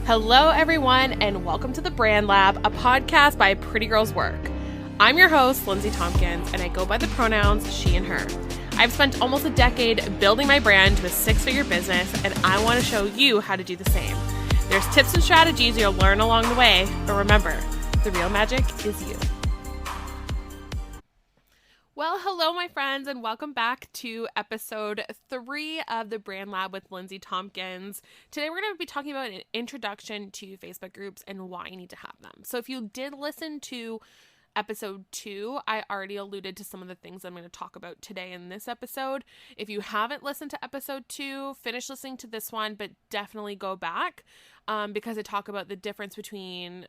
Hello, everyone, and welcome to the Brand Lab, a podcast by PrettyGirlsWork. I'm your host, Lindsay Tompkins, and I go by the pronouns she and her. I've spent almost a decade building my brand to a six-figure business, and I want to show you how to do the same. There's tips and strategies you'll learn along the way, but remember, the real magic is you. Well, hello, my friends, and welcome back to episode 3 of the Brand Lab with Lindsay Tompkins. Today, we're going to be talking about an introduction to Facebook groups and why you need to have them. So if you did listen to episode 2, I already alluded to some of the things I'm going to talk about today in this episode. If you haven't listened to episode 2, finish listening to this one, but definitely go back because I talk about the difference between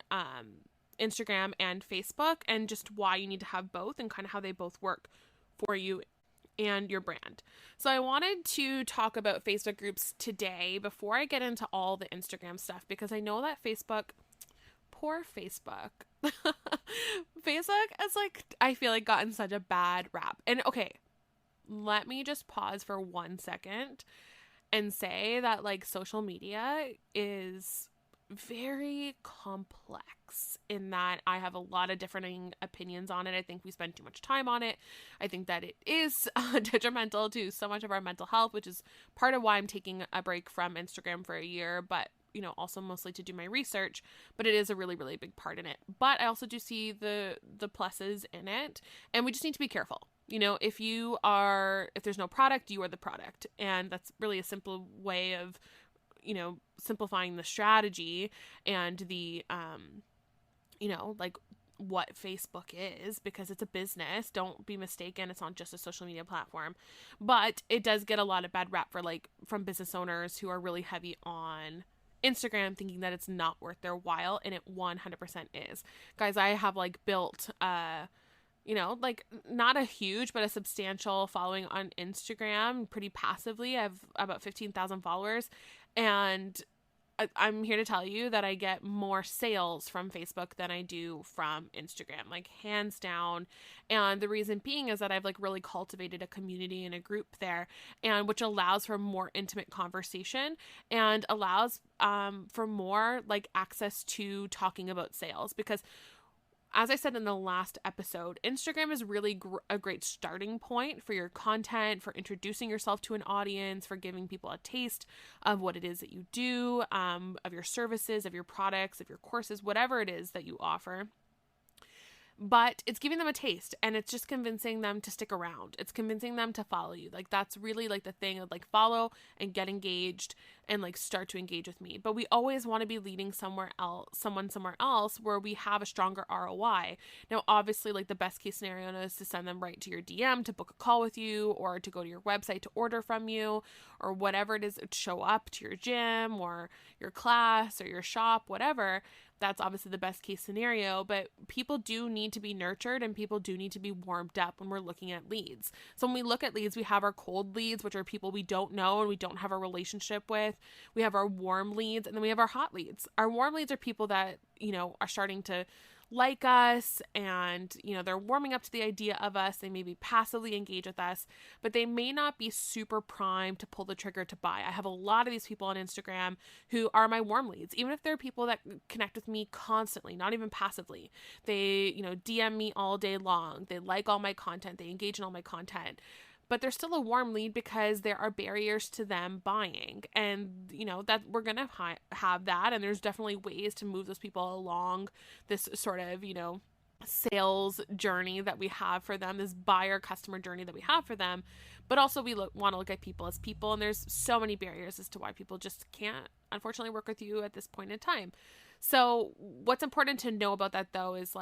Instagram and Facebook and just why you need to have both and kind of how they both work for you and your brand. So I wanted to talk about Facebook groups today before I get into all the Instagram stuff, because I know that poor Facebook. Facebook has I feel like gotten such a bad rap. And okay, let me just pause for 1 second and say that social media is very complex in that I have a lot of different opinions on it. I think we spend too much time on it. I think that it is detrimental to so much of our mental health, which is part of why I'm taking a break from Instagram for a year, but also mostly to do my research, but it is a really, really big part in it. But I also do see the pluses in it, and we just need to be careful. If there's no product, you are the product. And that's really a simple way of simplifying the strategy and the, what Facebook is, because it's a business. Don't be mistaken. It's not just a social media platform, but it does get a lot of bad rap from business owners who are really heavy on Instagram, thinking that it's not worth their while. And it 100% is. Guys, I have built, not a huge, but a substantial following on Instagram pretty passively. I have about 15,000 followers. And I'm here to tell you that I get more sales from Facebook than I do from Instagram, hands down. And the reason being is that I've really cultivated a community and a group there, and which allows for more intimate conversation and allows for more access to talking about sales. Because as I said in the last episode, Instagram is really a great starting point for your content, for introducing yourself to an audience, for giving people a taste of what it is that you do, of your services, of your products, of your courses, whatever it is that you offer. But it's giving them a taste, and it's just convincing them to stick around. It's convincing them to follow you. That's really the thing of follow and get engaged and start to engage with me. But we always want to be leading someone somewhere else where we have a stronger ROI. Now, obviously, the best case scenario is to send them right to your DM to book a call with you, or to go to your website to order from you, or whatever it is, show up to your gym or your class or your shop, whatever. That's obviously the best case scenario, but people do need to be nurtured and people do need to be warmed up when we're looking at leads. So when we look at leads, we have our cold leads, which are people we don't know and we don't have a relationship with. We have our warm leads, and then we have our hot leads. Our warm leads are people that, are starting to like us, and they're warming up to the idea of us. They maybe passively engage with us, but they may not be super primed to pull the trigger to buy. I have a lot of these people on Instagram who are my warm leads, even if they're people that connect with me constantly, not even passively. They DM me all day long. They like all my content. They engage in all my content. But they're still a warm lead because there are barriers to them buying. And, that we're going to have that. And there's definitely ways to move those people along this sort of, sales journey that we have for them, this buyer customer journey that we have for them. But also we want to look at people as people. And there's so many barriers as to why people just can't, unfortunately, work with you at this point in time. So what's important to know about that, though, is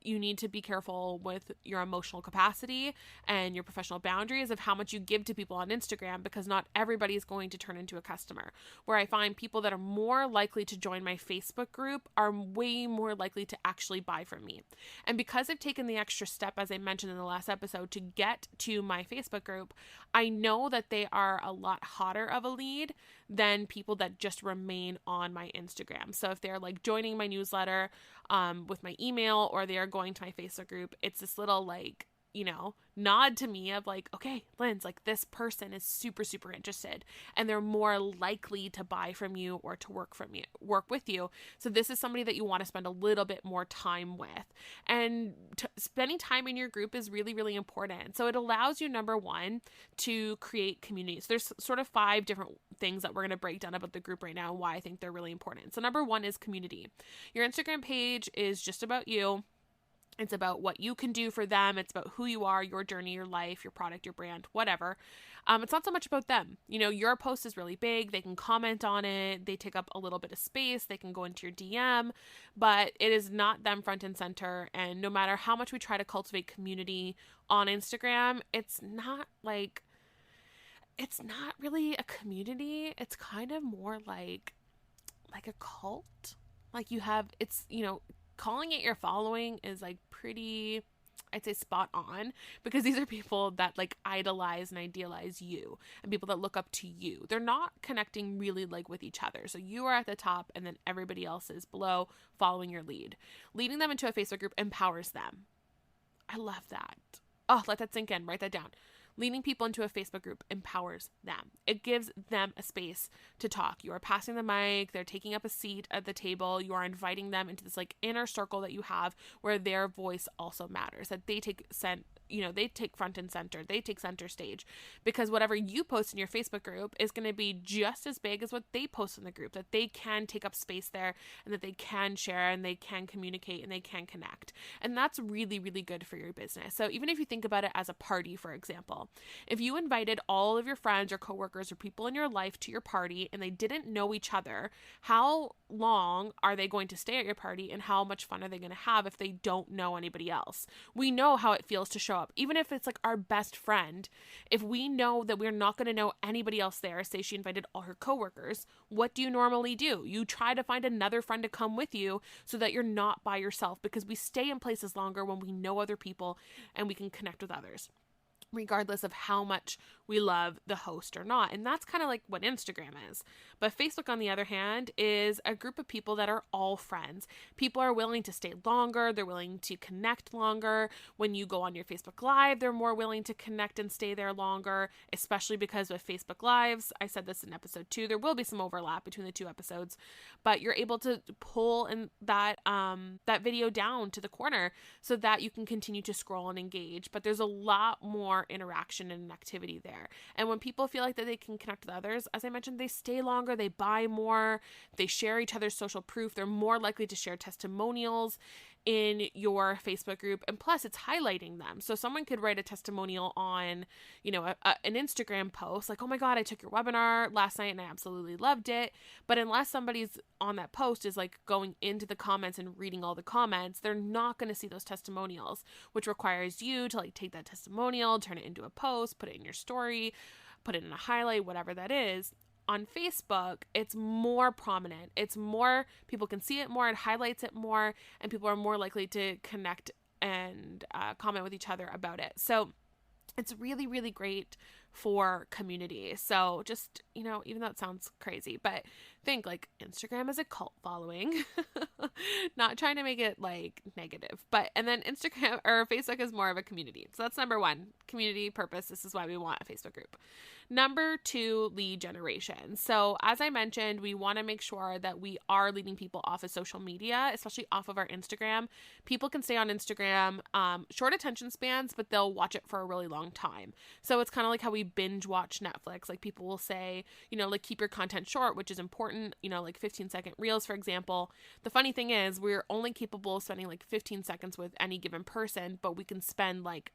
you need to be careful with your emotional capacity and your professional boundaries of how much you give to people on Instagram, because not everybody is going to turn into a customer. Where I find people that are more likely to join my Facebook group are way more likely to actually buy from me. And because I've taken the extra step, as I mentioned in the last episode, to get to my Facebook group, I know that they are a lot hotter of a lead than people that just remain on my Instagram. So if they're joining my newsletter with my email, or they are going to my Facebook group, it's this little nod to me of like, okay, Linz, like this person is super, super interested and they're more likely to buy from you or to work with you. So this is somebody that you want to spend a little bit more time with. And spending time in your group is really, really important. So it allows you, number one, to create communities. There's sort of 5 different things that we're going to break down about the group right now and why I think they're really important. So number 1 is community. Your Instagram page is just about you. It's about what you can do for them. It's about who you are, your journey, your life, your product, your brand, whatever. It's not so much about them. Your post is really big. They can comment on it. They take up a little bit of space. They can go into your DM, but it is not them front and center. And no matter how much we try to cultivate community on Instagram, it's not really a community. It's kind of more like a cult. Calling it your following is like pretty, I'd say, spot on, because these are people that like idolize and idealize you and people that look up to you. They're not connecting really like with each other. So you are at the top and then everybody else is below following your lead. Leading them into a Facebook group empowers them. I love that. Oh, let that sink in. Write that down. Leading people into a Facebook group empowers them. It gives them a space to talk. You are passing the mic. They're taking up a seat at the table. You are inviting them into this like inner circle that you have where their voice also matters, that they take front and center. They take center stage, because whatever you post in your Facebook group is going to be just as big as what they post in the group, that they can take up space there and that they can share and they can communicate and they can connect. And that's really, really good for your business. So even if you think about it as a party, for example, if you invited all of your friends or coworkers or people in your life to your party and they didn't know each other, how long are they going to stay at your party and how much fun are they going to have if they don't know anybody else? We know how it feels to show up. Even if it's like our best friend, if we know that we're not going to know anybody else there, say she invited all her coworkers, what do you normally do? You try to find another friend to come with you so that you're not by yourself, because we stay in places longer when we know other people and we can connect with others, regardless of how much we love the host or not. And that's kind of like what Instagram is. But Facebook, on the other hand, is a group of people that are all friends. People are willing to stay longer. They're willing to connect longer. When you go on your Facebook Live, they're more willing to connect and stay there longer, especially because with Facebook Lives, I said this in episode 2, there will be some overlap between the 2 episodes, but you're able to pull in that video down to the corner so that you can continue to scroll and engage. But there's a lot more interaction and activity there. And when people feel like that they can connect with others, as I mentioned, they stay longer, they buy more, they share each other's social proof, they're more likely to share testimonials in your Facebook group, and plus it's highlighting them. So someone could write a testimonial on, an Instagram post like, oh my God, I took your webinar last night and I absolutely loved it. But unless somebody's on that post is like going into the comments and reading all the comments, they're not going to see those testimonials, which requires you to like take that testimonial, turn it into a post, put it in your story, put it in a highlight, whatever that is. On Facebook, it's more prominent. It's more, people can see it more, it highlights it more, and people are more likely to connect and comment with each other about it. So it's really, really great for community. So just, even though it sounds crazy, but think like Instagram is a cult following, not trying to make it like negative, and then Instagram or Facebook is more of a community. So that's number 1, community purpose. This is why we want a Facebook group. Number 2, lead generation. So as I mentioned, we want to make sure that we are leading people off of social media, especially off of our Instagram. People can stay on Instagram, short attention spans, but they'll watch it for a really long time. So it's kind of like how we binge watch Netflix. Like people will say, like keep your content short, which is important, like 15-second reels, for example. The funny thing is we're only capable of spending like 15 seconds with any given person, but we can spend like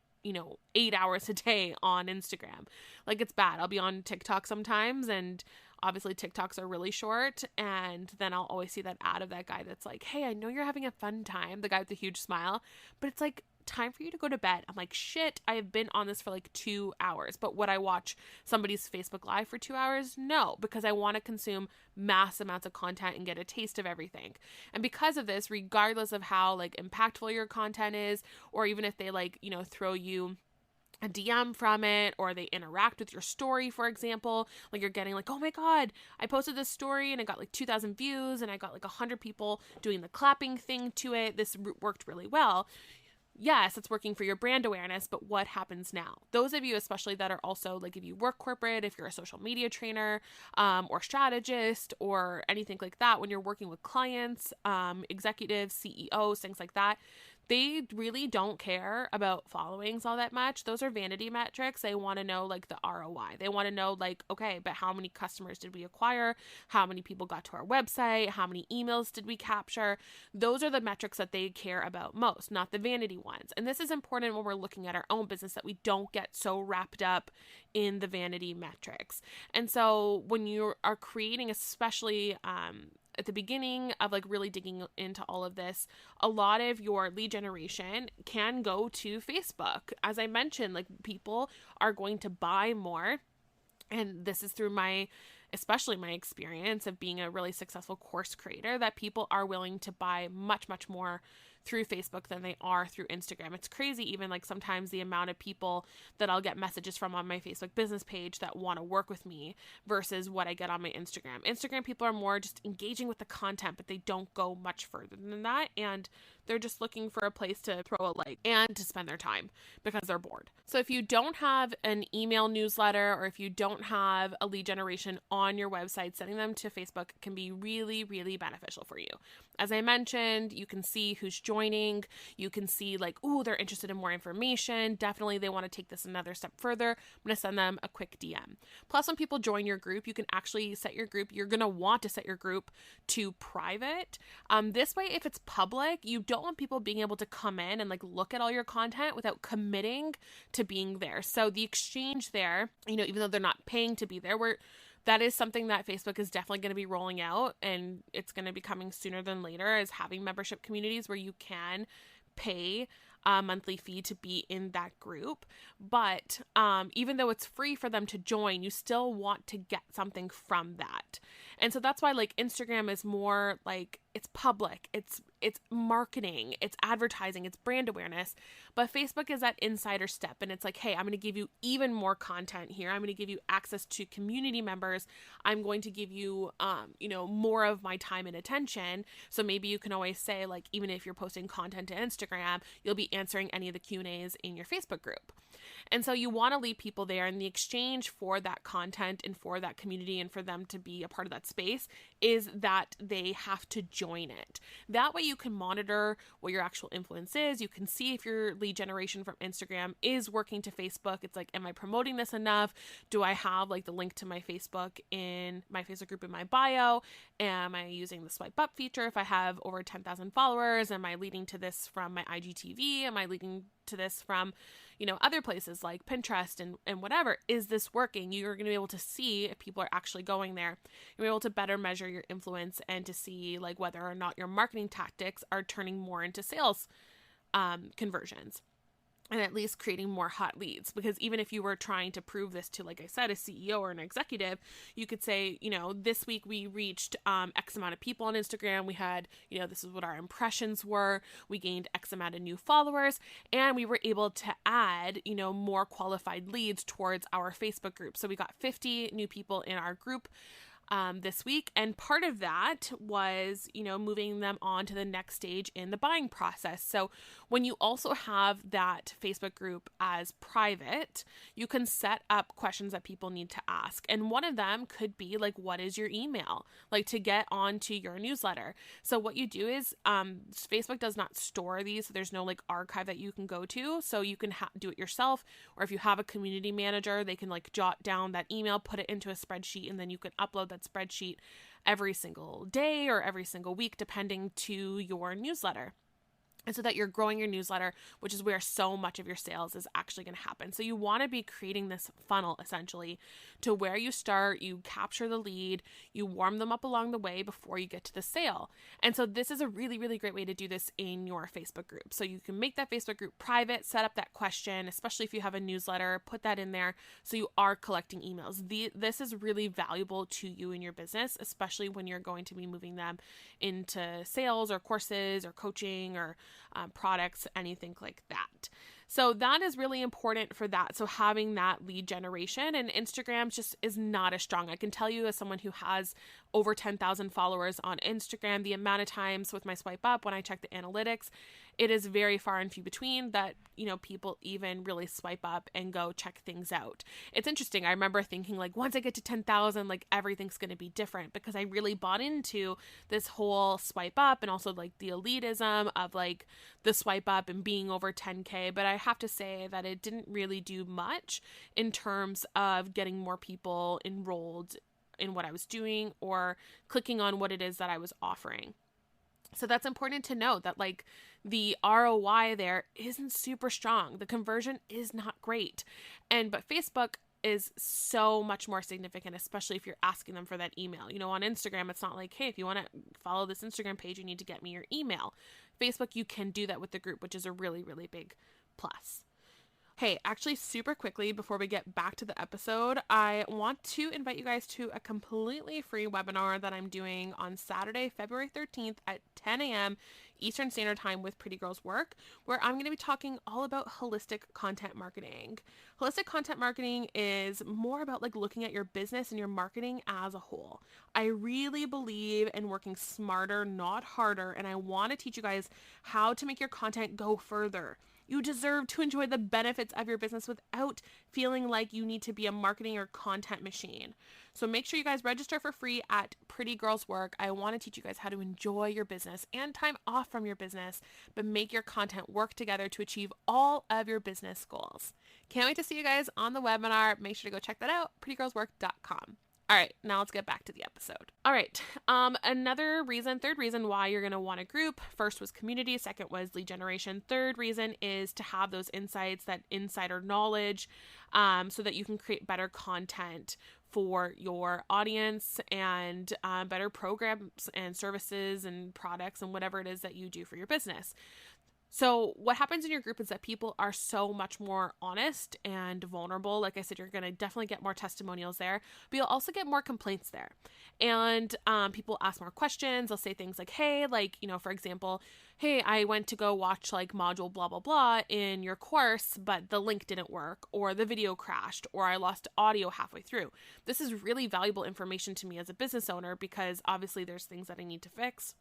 8 hours a day on Instagram. Like it's bad. I'll be on TikTok sometimes, and obviously TikToks are really short, and then I'll always see that ad of that guy that's like, hey, I know you're having a fun time, the guy with the huge smile, but it's like time for you to go to bed. I'm like, shit, I have been on this for like 2 hours. But would I watch somebody's Facebook Live for 2 hours? No, because I want to consume mass amounts of content and get a taste of everything. And because of this, regardless of how like impactful your content is, or even if they like, throw you a DM from it, or they interact with your story, for example, like you're getting like, oh my God, I posted this story and I got like 2,000 views and I got like 100 people doing the clapping thing to it. This worked really well. yes, it's working for your brand awareness, but what happens now? Those of you, especially that are also like, if you work corporate, if you're a social media trainer, or strategist or anything like that, when you're working with clients, executives, CEOs, things like that, they really don't care about followings all that much. Those are vanity metrics. They want to know like the ROI. They want to know like, okay, but how many customers did we acquire? How many people got to our website? How many emails did we capture? Those are the metrics that they care about most, not the vanity ones. And this is important when we're looking at our own business, that we don't get so wrapped up in the vanity metrics. And so when you are creating, especially at the beginning of like really digging into all of this, a lot of your lead generation can go to Facebook. As I mentioned, like people are going to buy more. And this is through especially my experience of being a really successful course creator, that people are willing to buy much, much more through Facebook than they are through Instagram. It's crazy, even like sometimes the amount of people that I'll get messages from on my Facebook business page that want to work with me versus what I get on my Instagram. Instagram people are more just engaging with the content, but they don't go much further than that. And they're just looking for a place to throw a like and to spend their time because they're bored. So if you don't have an email newsletter, or if you don't have a lead generation on your website, sending them to Facebook can be really, really beneficial for you. As I mentioned, you can see who's joining. You can see like, ooh, they're interested in more information. Definitely they want to take this another step further. I'm going to send them a quick DM. Plus, when people join your group, you can actually set your group. You're going to want to set your group to private. This way, if it's public, you don't want people being able to come in and like look at all your content without committing to being there. So the exchange there, even though they're not paying to be there, that is something that Facebook is definitely going to be rolling out, and it's going to be coming sooner than later, is having membership communities where you can pay a monthly fee to be in that group. But even though it's free for them to join, you still want to get something from that. And so that's why like Instagram is more like, it's public, it's marketing, it's advertising, it's brand awareness. But Facebook is that insider step, and it's like, hey, I'm going to give you even more content here. I'm going to give you access to community members. I'm going to give you, more of my time and attention. So maybe you can always say, like, even if you're posting content to Instagram, you'll be answering any of the Q&As in your Facebook group. And so you want to leave people there, in the exchange for that content and for that community and for them to be a part of that space is that they have to join it. That way you can monitor what your actual influence is. You can see if your lead generation from Instagram is working to Facebook. It's like, am I promoting this enough? Do I have like the link to my Facebook in my Facebook group in my bio? Am I using the swipe up feature if I have over 10,000 followers? Am I leading to this from my IGTV? Am I leading to this from other places like Pinterest and whatever? Is this working? You're going to be able to see if people are actually going there. You're able to better measure your influence and to see like whether or not your marketing tactics are turning more into sales conversions, and at least creating more hot leads. Because even if you were trying to prove this to, like I said, a CEO or an executive, you could say, this week we reached X amount of people on Instagram. We had, this is what our impressions were. We gained X amount of new followers, and we were able to add, more qualified leads towards our Facebook group. So we got 50 new people in our group this week. And part of that was, moving them on to the next stage in the buying process. So when you also have that Facebook group as private, you can set up questions that people need to ask. And one of them could be like, what is your email? Like to get onto your newsletter. So what you do is, Facebook does not store these. So there's no like archive that you can go to. So you can do it yourself. Or if you have a community manager, they can like jot down that email, put it into a spreadsheet, and then you can upload that spreadsheet every single day or every single week, depending to your newsletter. And so that you're growing your newsletter, which is where so much of your sales is actually going to happen. So you want to be creating this funnel essentially to where you start, you capture the lead, you warm them up along the way before you get to the sale. And so this is a really, really great way to do this in your Facebook group. So you can make that Facebook group private, set up that question, especially if you have a newsletter, put that in there so you are collecting emails. This is really valuable to you in your business, especially when you're going to be moving them into sales or courses or coaching or products, anything like that. So that is really important for that. So having that lead generation, and Instagram just is not as strong. I can tell you as someone who has over 10,000 followers on Instagram. The amount of times with my swipe up when I check the analytics, it is very far and few between that, people even really swipe up and go check things out. It's interesting. I remember thinking like, once I get to 10,000, like everything's going to be different, because I really bought into this whole swipe up and also like the elitism of like the swipe up and being over 10K. But I have to say that it didn't really do much in terms of getting more people enrolled in what I was doing or clicking on what it is that I was offering. So that's important to know, that like the ROI there isn't super strong. The conversion is not great. But Facebook is so much more significant, especially if you're asking them for that email. On Instagram, it's not like, hey, if you want to follow this Instagram page, you need to get me your email. Facebook, you can do that with the group, which is a really, really big plus. Hey, actually, super quickly, before we get back to the episode, I want to invite you guys to a completely free webinar that I'm doing on Saturday, February 13th at 10 a.m. Eastern Standard Time with PrettyGirlsWork, where I'm going to be talking all about holistic content marketing. Holistic content marketing is more about like looking at your business and your marketing as a whole. I really believe in working smarter, not harder, and I want to teach you guys how to make your content go further. You deserve to enjoy the benefits of your business without feeling like you need to be a marketing or content machine. So make sure you guys register for free at PrettyGirlsWork. I want to teach you guys how to enjoy your business and time off from your business, but make your content work together to achieve all of your business goals. Can't wait to see you guys on the webinar. Make sure to go check that out, PrettyGirlsWork.com. All right, now let's get back to the episode. All right, third reason why you're going to want a group. First was community. Second was lead generation. Third reason is to have those insights, that insider knowledge, so that you can create better content for your audience and better programs and services and products and whatever it is that you do for your business. So what happens in your group is that people are so much more honest and vulnerable. Like I said, you're going to definitely get more testimonials there, but you'll also get more complaints there. And people ask more questions. They'll say things like, hey, like, for example, hey, I went to go watch like module blah, blah, blah in your course, but the link didn't work, or the video crashed, or I lost audio halfway through. This is really valuable information to me as a business owner, because obviously there's things that I need to fix.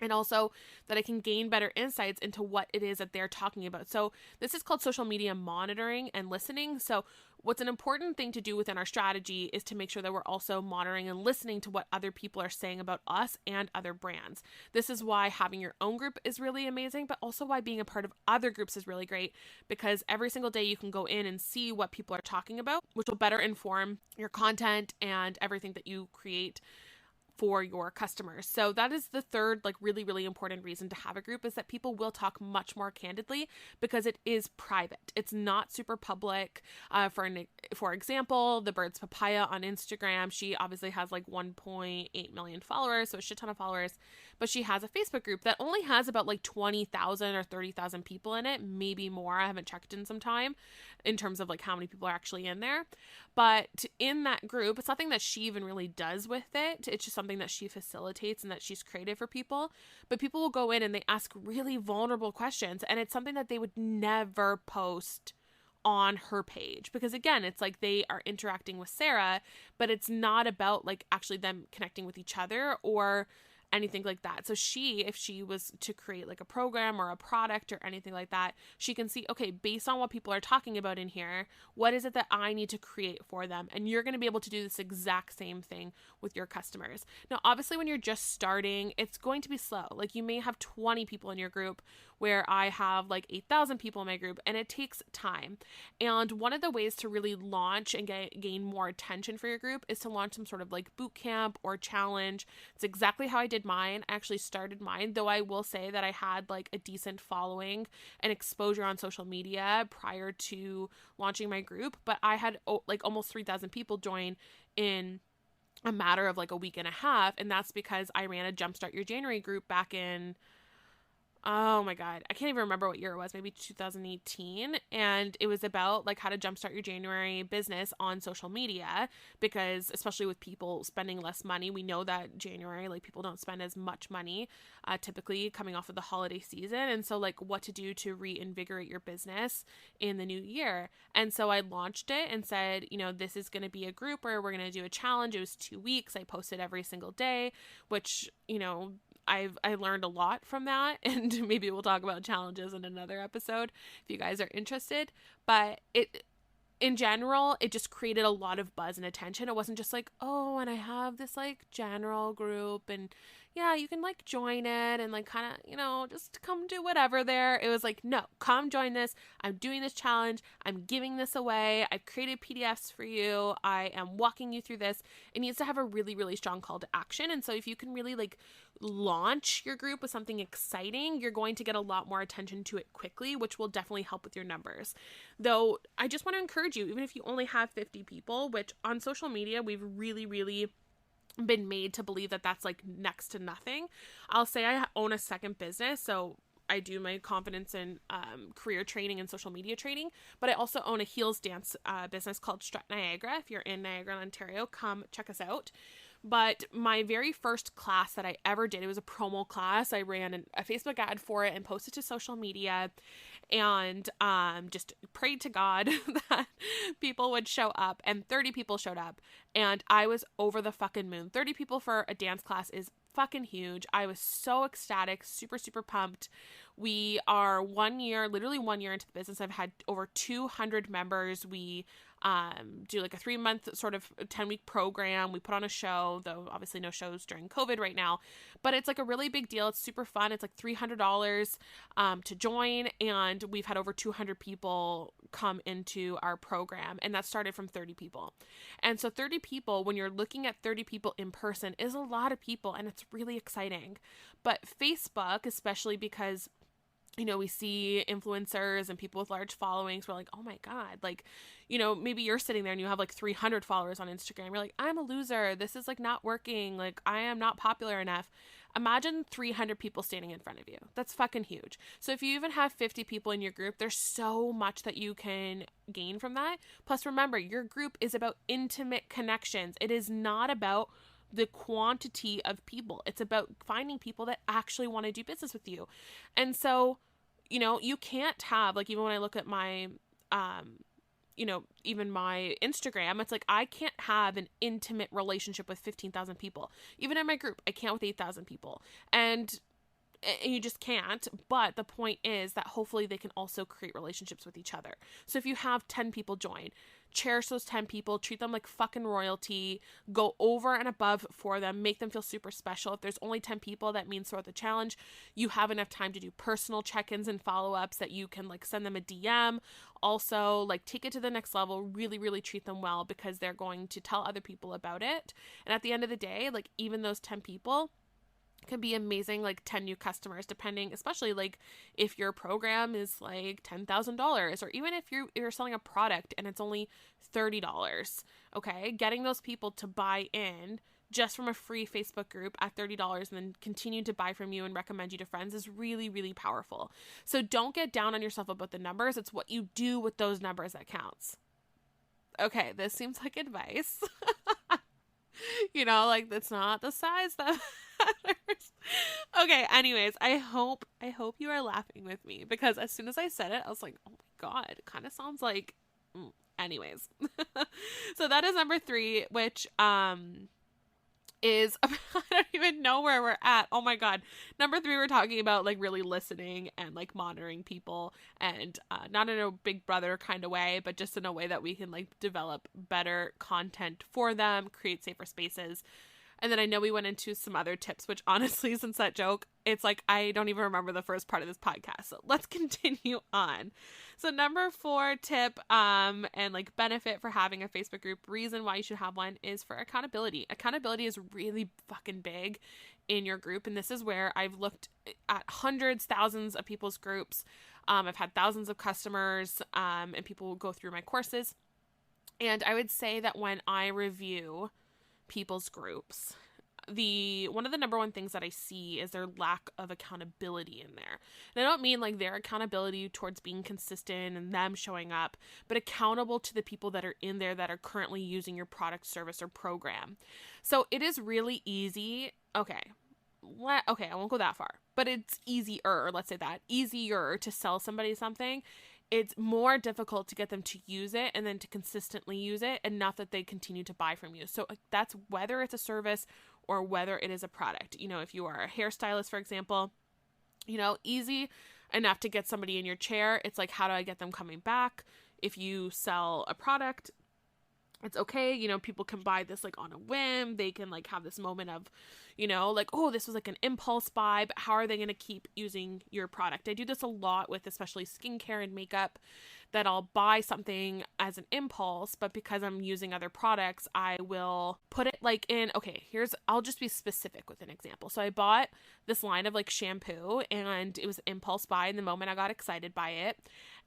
And also that I can gain better insights into what it is that they're talking about. So this is called social media monitoring and listening. So what's an important thing to do within our strategy is to make sure that we're also monitoring and listening to what other people are saying about us and other brands. This is why having your own group is really amazing, but also why being a part of other groups is really great, because every single day you can go in and see what people are talking about, which will better inform your content and everything that you create for your customers. So that is the third, like really, really important reason to have a group, is that people will talk much more candidly because it is private. It's not super public. For example, the Bird's Papaya on Instagram, she obviously has like 1.8 million followers, so a shit ton of followers, but she has a Facebook group that only has about like 20,000 or 30,000 people in it, maybe more. I haven't checked in some time in terms of like how many people are actually in there. But in that group, it's nothing that she even really does with it. It's just something that she facilitates and that she's created for people. But people will go in and they ask really vulnerable questions, and it's something that they would never post on her page, because again, it's like they are interacting with Sarah, but it's not about like actually them connecting with each other or anything like that. So if she was to create like a program or a product or anything like that, she can see, okay, based on what people are talking about in here, what is it that I need to create for them? And you're going to be able to do this exact same thing with your customers. Now, obviously, when you're just starting, it's going to be slow. Like you may have 20 people in your group, where I have like 8,000 people in my group, and it takes time. And one of the ways to really launch and gain more attention for your group is to launch some sort of like boot camp or challenge. It's exactly how I did mine. I actually started mine, though I will say that I had like a decent following and exposure on social media prior to launching my group, but I had like almost 3,000 people join in a matter of like a week and a half. And that's because I ran a Jumpstart Your January group back in oh my God, I can't even remember what year it was, maybe 2018. And it was about like how to jumpstart your January business on social media, because especially with people spending less money, we know that January, like people don't spend as much money typically coming off of the holiday season. And so like what to do to reinvigorate your business in the new year. And so I launched it and said, you know, this is going to be a group where we're going to do a challenge. It was 2 weeks. I posted every single day, which, you know, I learned a lot from that, and maybe we'll talk about challenges in another episode if you guys are interested. But in general, it just created a lot of buzz and attention. It wasn't just like, oh, and I have this like general group and yeah, you can like join it and like kind of, you know, just come do whatever there. It was like, no, come join this. I'm doing this challenge. I'm giving this away. I've created PDFs for you. I am walking you through this. It needs to have a really, really strong call to action. And so if you can really like launch your group with something exciting, you're going to get a lot more attention to it quickly, which will definitely help with your numbers. Though I just want to encourage you, even if you only have 50 people, which on social media, we've really, really been made to believe that that's like next to nothing. I'll say I own a second business, so I do my confidence and career training and social media training, but I also own a heels dance business called Strut Niagara. If you're in Niagara, Ontario, come check us out. But my very first class that I ever did, it was a promo class. I ran a Facebook ad for it and posted to social media, and just prayed to God that people would show up, and 30 people showed up, and I was over the fucking moon. 30 people for a dance class is fucking huge. I was so ecstatic, super, super pumped. We are literally 1 year into the business. I've had over 200 members. We do like a 3-month sort of 10-week program. We put on a show, though obviously no shows during COVID right now, but it's like a really big deal. It's super fun. It's like $300 to join, and we've had over 200 people come into our program, and that started from 30 people. And so 30 people, when you're looking at 30 people in person, is a lot of people, and it's really exciting. But Facebook, especially because, you know, we see influencers and people with large followings, we're like, oh my God, like, you know, maybe you're sitting there and you have like 300 followers on Instagram. You're like, I'm a loser. This is like not working. Like, I am not popular enough. Imagine 300 people standing in front of you. That's fucking huge. So if you even have 50 people in your group, there's so much that you can gain from that. Plus, remember, your group is about intimate connections. It is not about the quantity of people. It's about finding people that actually want to do business with you. And so, you know, you can't have, like, even when I look at my, you know, even my Instagram, it's like, I can't have an intimate relationship with 15,000 people. Even in my group, I can't with 8,000 people. And you just can't. But the point is that hopefully they can also create relationships with each other. So if you have 10 people join, cherish those 10 people, treat them like fucking royalty, go over and above for them, make them feel super special. If there's only 10 people, that means throughout the challenge, you have enough time to do personal check-ins and follow-ups that you can like send them a DM. Also, like, take it to the next level, really, really treat them well, because they're going to tell other people about it. And at the end of the day, like, even those 10 people can be amazing, like 10 new customers, depending, especially like if your program is like $10,000, or even if you're selling a product and it's only $30. Okay, getting those people to buy in just from a free Facebook group at $30 and then continue to buy from you and recommend you to friends is really, really powerful. So don't get down on yourself about the numbers. It's what you do with those numbers that counts. Okay, this seems like advice. You know, like, that's not the size that matters. Okay, anyways, I hope you are laughing with me, because as soon as I said it, I was like, oh my God, it kind of sounds like, anyways. So that is number 3, which, is, I don't even know where we're at. Oh my God. Number 3, we're talking about like really listening and like monitoring people, and not in a big brother kind of way, but just in a way that we can like develop better content for them, create safer spaces. And then I know we went into some other tips, which honestly, since that joke, it's like I don't even remember the first part of this podcast. So let's continue on. So number 4 tip and like benefit for having a Facebook group, reason why you should have one, is for accountability. Accountability is really fucking big in your group. And this is where I've looked at hundreds, thousands of people's groups. I've had thousands of customers and people will go through my courses. And I would say that when I review people's groups, one of the number one things that I see is their lack of accountability in there. And I don't mean like their accountability towards being consistent and them showing up, but accountable to the people that are in there that are currently using your product, service, or program. So it is really easy. Okay, I won't go that far, but it's easier, let's say that, easier to sell somebody something. It's more difficult to get them to use it and then to consistently use it enough that they continue to buy from you. So that's whether it's a service or whether it is a product. You know, if you are a hairstylist, for example, you know, easy enough to get somebody in your chair. It's like, how do I get them coming back? If you sell a product, it's okay. You know, people can buy this like on a whim. They can like have this moment of, you know, like, oh, this was like an impulse buy, but how are they going to keep using your product? I do this a lot with especially skincare and makeup, that I'll buy something as an impulse, but because I'm using other products, I will put it like in, okay, I'll just be specific with an example. So I bought this line of like shampoo and it was an impulse buy in the moment I got excited by it.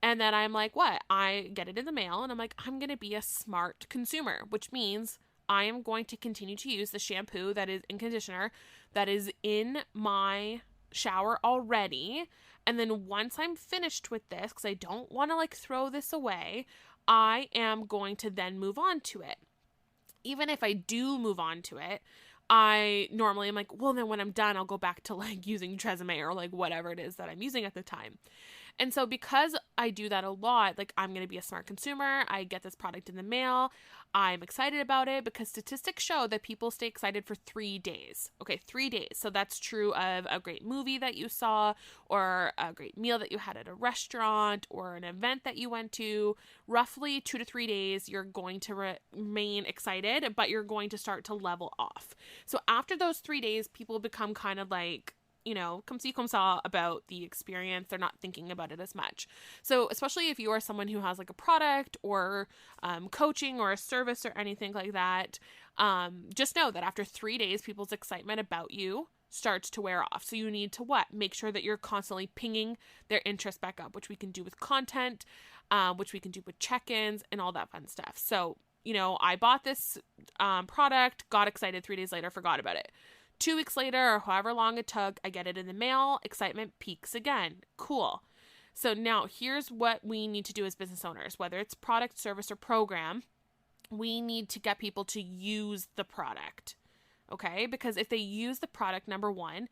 And then I'm like, what? I get it in the mail and I'm like, I'm going to be a smart consumer, which means I am going to continue to use the shampoo that is in conditioner that is in my shower already. And then once I'm finished with this, because I don't want to like throw this away, I am going to then move on to it. Even if I do move on to it, I normally am like, well, then when I'm done, I'll go back to like using Tresemme or like whatever it is that I'm using at the time. And so because I do that a lot, like I'm going to be a smart consumer. I get this product in the mail. I'm excited about it because statistics show that people stay excited for 3 days. Okay, 3 days. So that's true of a great movie that you saw or a great meal that you had at a restaurant or an event that you went to. Roughly 2 to 3 days, you're going to remain excited, but you're going to start to level off. So after those 3 days, people become kind of like, you know, come see, come saw about the experience. They're not thinking about it as much. So especially if you are someone who has like a product or coaching or a service or anything like that, just know that after 3 days, people's excitement about you starts to wear off. So you need to make sure that you're constantly pinging their interest back up, which we can do with content, which we can do with check-ins and all that fun stuff. So, you know, I bought this product, got excited, 3 days later, forgot about it. 2 weeks later, or however long it took, I get it in the mail. Excitement peaks again. Cool. So now here's what we need to do as business owners, whether it's product, service, or program. We need to get people to use the product. Okay? Because if they use the product, number one,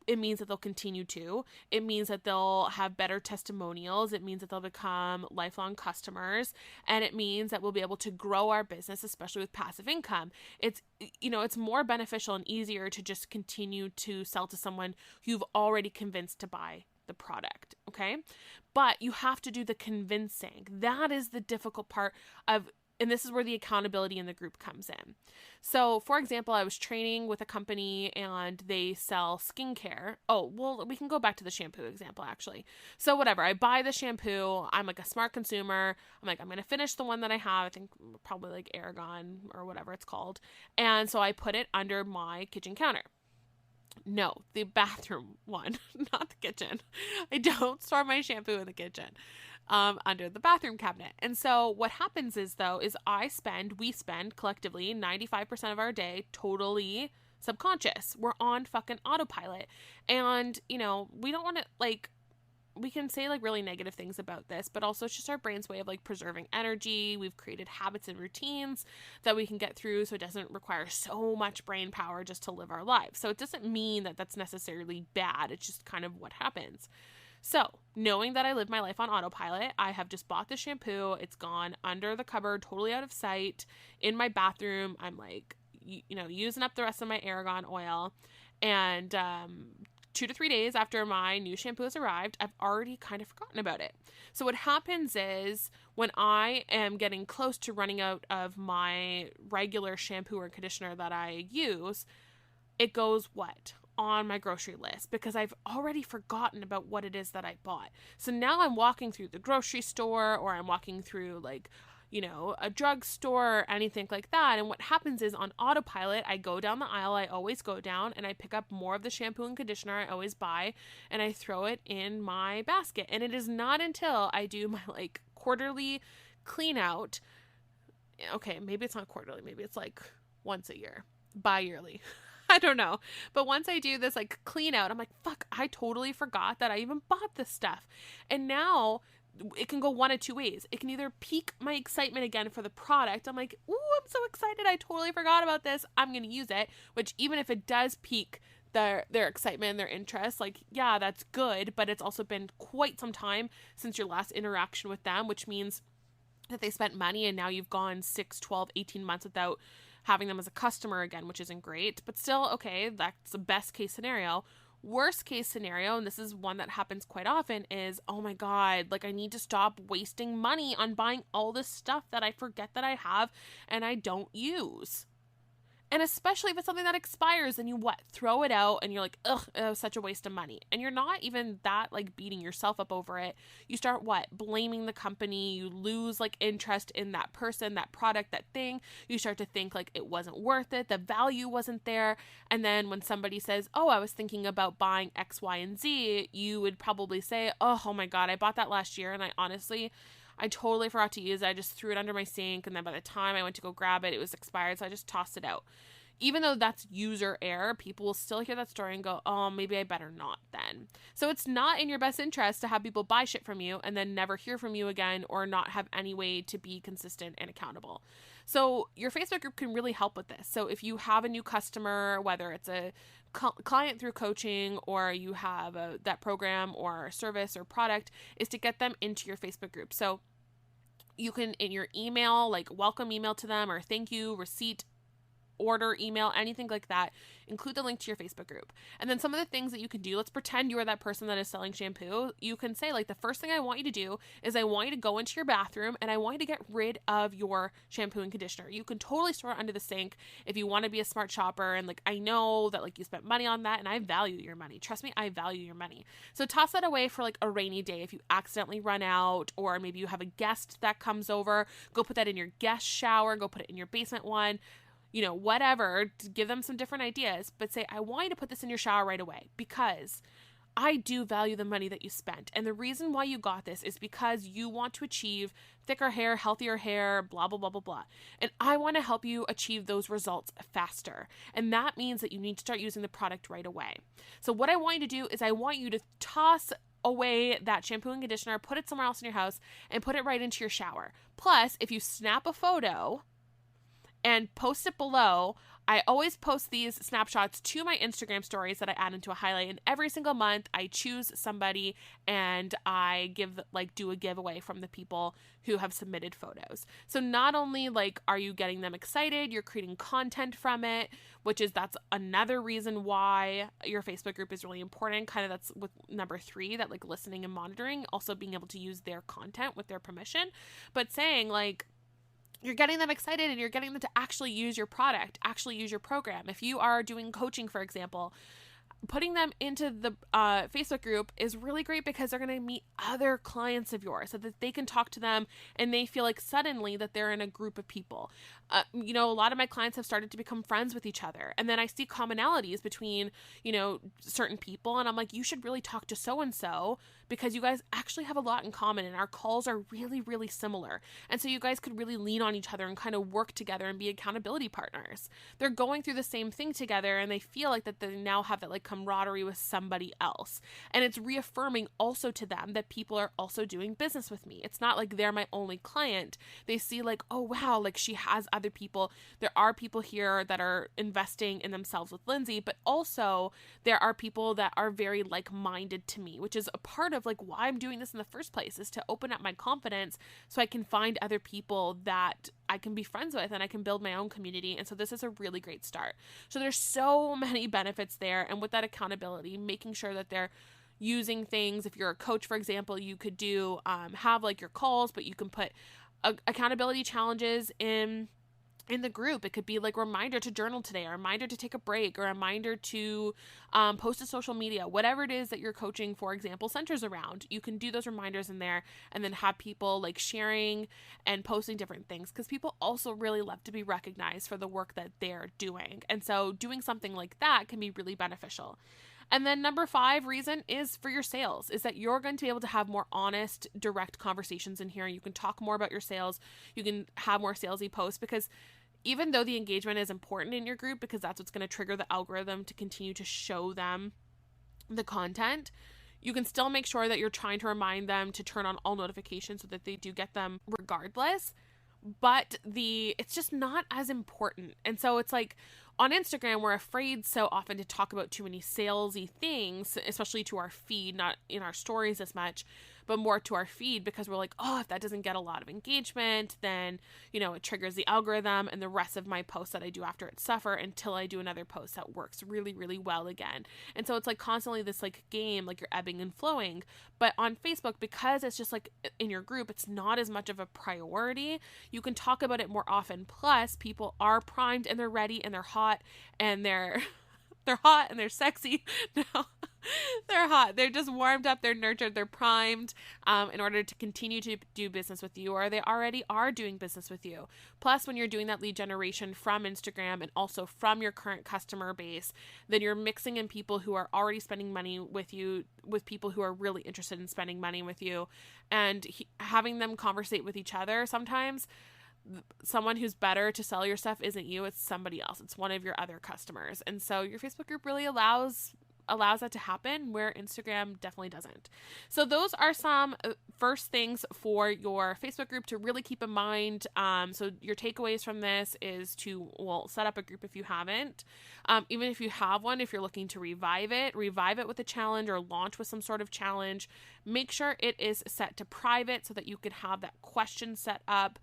it means that they'll continue to. It means that they'll have better testimonials. It means that they'll become lifelong customers. And it means that we'll be able to grow our business, especially with passive income. It's, you know, it's more beneficial and easier to just continue to sell to someone who you've already convinced to buy the product. Okay. But you have to do the convincing. That is the difficult part and this is where the accountability in the group comes in. So, for example, I was training with a company and they sell skincare. Oh, well, we can go back to the shampoo example, actually. So whatever, I buy the shampoo. I'm like a smart consumer. I'm like, I'm going to finish the one that I have. I think probably like Aragon or whatever it's called. And so I put it under my kitchen counter. No, the bathroom one, not the kitchen. I don't store my shampoo in the kitchen. Under the bathroom cabinet. And so what happens is we spend collectively 95% of our day totally subconscious. We're on fucking autopilot. And, you know, we don't want to we can say like really negative things about this, but also it's just our brain's way of like preserving energy. We've created habits and routines that we can get through so it doesn't require so much brain power just to live our lives. So it doesn't mean that that's necessarily bad. It's just kind of what happens. So, knowing that I live my life on autopilot, I have just bought the shampoo. It's gone under the cupboard, totally out of sight. In my bathroom, I'm like, you know, using up the rest of my Aragon oil. And 2 to 3 days after my new shampoo has arrived, I've already kind of forgotten about it. So what happens is when I am getting close to running out of my regular shampoo or conditioner that I use, it goes on my grocery list because I've already forgotten about what it is that I bought. So now I'm walking through the grocery store or I'm walking through like, you know, a drugstore or anything like that. And what happens is on autopilot, I go down the aisle I always go down and I pick up more of the shampoo and conditioner I always buy and I throw it in my basket. And it is not until I do my like quarterly clean out. Okay, maybe it's not quarterly. Maybe it's like once a year, bi-yearly. I don't know. But once I do this like clean out, I'm like, fuck, I totally forgot that I even bought this stuff. And now it can go one of two ways. It can either pique my excitement again for the product. I'm like, ooh, I'm so excited. I totally forgot about this. I'm going to use it. Which even if it does pique their excitement and their interest, like, yeah, that's good. But it's also been quite some time since your last interaction with them, which means that they spent money and now you've gone 6, 12, 18 months without having them as a customer again, which isn't great. But still, okay, that's the best case scenario. Worst case scenario, and this is one that happens quite often, is, oh my God, like I need to stop wasting money on buying all this stuff that I forget that I have and I don't use. And especially if it's something that expires and you throw it out and you're like, ugh, it was such a waste of money. And you're not even that like beating yourself up over it. You start blaming the company. You lose like interest in that person, that product, that thing. You start to think like it wasn't worth it. The value wasn't there. And then when somebody says, oh, I was thinking about buying X, Y, and Z, you would probably say, oh my God, I bought that last year. And I totally forgot to use it. I just threw it under my sink. And then by the time I went to go grab it, it was expired. So I just tossed it out. Even though that's user error, people will still hear that story and go, oh, maybe I better not then. So it's not in your best interest to have people buy shit from you and then never hear from you again or not have any way to be consistent and accountable. So your Facebook group can really help with this. So if you have a new customer, whether it's a client through coaching or you have that program or service or product, is to get them into your Facebook group. So you can, in your email, like welcome email to them or thank you, receipt, order email, anything like that, include the link to your Facebook group. And then some of the things that you can do, let's pretend you are that person that is selling shampoo. You can say like, the first thing I want you to do is I want you to go into your bathroom and I want you to get rid of your shampoo and conditioner. You can totally store it under the sink if you want to be a smart shopper. And like, I know that like you spent money on that and I value your money. Trust me, I value your money. So toss that away for like a rainy day. If you accidentally run out, or maybe you have a guest that comes over, go put that in your guest shower, go put it in your basement one. You know, whatever, to give them some different ideas, but say, I want you to put this in your shower right away because I do value the money that you spent. And the reason why you got this is because you want to achieve thicker hair, healthier hair, blah, blah, blah, blah, blah. And I want to help you achieve those results faster. And that means that you need to start using the product right away. So what I want you to do is I want you to toss away that shampoo and conditioner, put it somewhere else in your house, and put it right into your shower. Plus, if you snap a photo and post it below, I always post these snapshots to my Instagram stories that I add into a highlight. And every single month I choose somebody and I do a giveaway from the people who have submitted photos. So not only like are you getting them excited, you're creating content from it, that's another reason why your Facebook group is really important. Kind of that's with number 3, that like listening and monitoring, also being able to use their content with their permission, but saying like, you're getting them excited and you're getting them to actually use your product, actually use your program. If you are doing coaching, for example, putting them into the Facebook group is really great because they're going to meet other clients of yours so that they can talk to them and they feel like suddenly that they're in a group of people. A lot of my clients have started to become friends with each other. And then I see commonalities between, certain people. And I'm like, you should really talk to so-and-so because you guys actually have a lot in common and our calls are really, really similar. And so you guys could really lean on each other and kind of work together and be accountability partners. They're going through the same thing together and they feel like that they now have that like camaraderie with somebody else. And it's reaffirming also to them that people are also doing business with me. It's not like they're my only client. They see like, oh wow, like she has other people. There are people here that are investing in themselves with Lindsay, but also there are people that are very like-minded to me, which is a part of like why I'm doing this in the first place, is to open up my confidence so I can find other people that I can be friends with and I can build my own community. And so this is a really great start. So there's so many benefits there. And with that accountability, making sure that they're using things. If you're a coach, for example, you could do have like your calls, but you can put accountability challenges in the group. It could be like reminder to journal today, or a reminder to take a break, or a reminder to post to social media, whatever it is that your coaching, for example, centers around. You can do those reminders in there and then have people like sharing and posting different things, because people also really love to be recognized for the work that they're doing. And so doing something like that can be really beneficial. And then number 5 reason is for your sales, is that you're going to be able to have more honest, direct conversations in here. You can talk more about your sales. You can have more salesy posts, because even though the engagement is important in your group because that's what's going to trigger the algorithm to continue to show them the content, you can still make sure that you're trying to remind them to turn on all notifications so that they do get them regardless. But it's just not as important. And so it's like on Instagram, we're afraid so often to talk about too many salesy things, especially to our feed, not in our stories as much, but more to our feed, because we're like, oh, if that doesn't get a lot of engagement, then, it triggers the algorithm and the rest of my posts that I do after it suffer until I do another post that works really, really well again. And so it's like constantly this like game, like you're ebbing and flowing. But on Facebook, because it's just like in your group, it's not as much of a priority. You can talk about it more often. Plus, people are primed and they're ready and they're hot and they're hot and they're sexy. No, they're hot. They're just warmed up. They're nurtured. They're primed in order to continue to do business with you, or they already are doing business with you. Plus, when you're doing that lead generation from Instagram and also from your current customer base, then you're mixing in people who are already spending money with you with people who are really interested in spending money with you, and having them conversate with each other. Sometimes someone who's better to sell your stuff isn't you, it's somebody else. It's one of your other customers. And so your Facebook group really allows that to happen, where Instagram definitely doesn't. So those are some first things for your Facebook group to really keep in mind. So your takeaways from this is to, set up a group if you haven't. Even if you have one, if you're looking to revive it with a challenge or launch with some sort of challenge. Make sure it is set to private so that you can have that question set up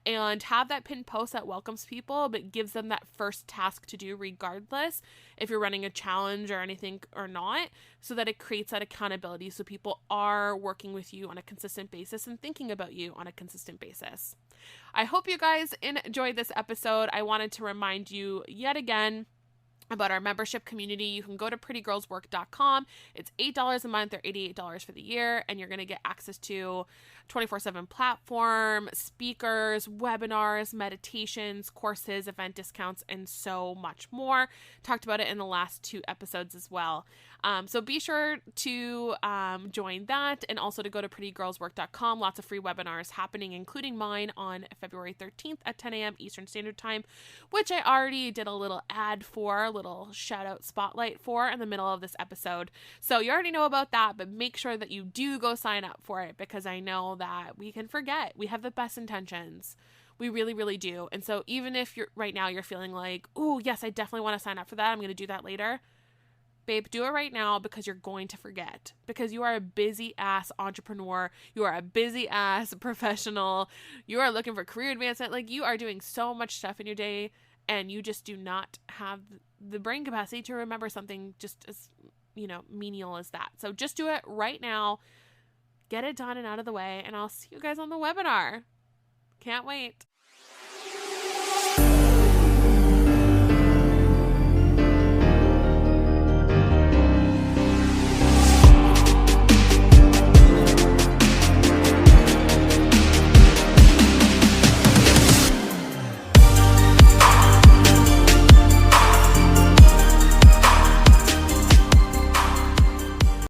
and have that pinned post that welcomes people but gives them that first task to do regardless if you're running a challenge or anything or not, so that it creates that accountability so people are working with you on a consistent basis and thinking about you on a consistent basis. I hope you guys enjoyed this episode. I wanted to remind you yet again about our membership community. You can go to PrettyGirlsWork.com. It's $8 a month or $88 for the year, and you're going to get access to 24/7 platform, speakers, webinars, meditations, courses, event discounts, and so much more. Talked about it in the last 2 episodes as well. So be sure to join that, and also to go to PrettyGirlsWork.com. Lots of free webinars happening, including mine on February 13th at 10 a.m. Eastern Standard Time, which I already did a little ad for, a little shout out spotlight for in the middle of this episode. So you already know about that, but make sure that you do go sign up for it, because I know that we can forget. We have the best intentions. We really, really do. And so even if you're feeling like, oh yes, I definitely want to sign up for that, I'm going to do that later. Babe, do it right now, because you're going to forget, because you are a busy ass entrepreneur. You are a busy ass professional. You are looking for career advancement. Like, you are doing so much stuff in your day, and you just do not have the brain capacity to remember something just as, menial as that. So just do it right now. Get it done and out of the way, and I'll see you guys on the webinar. Can't wait.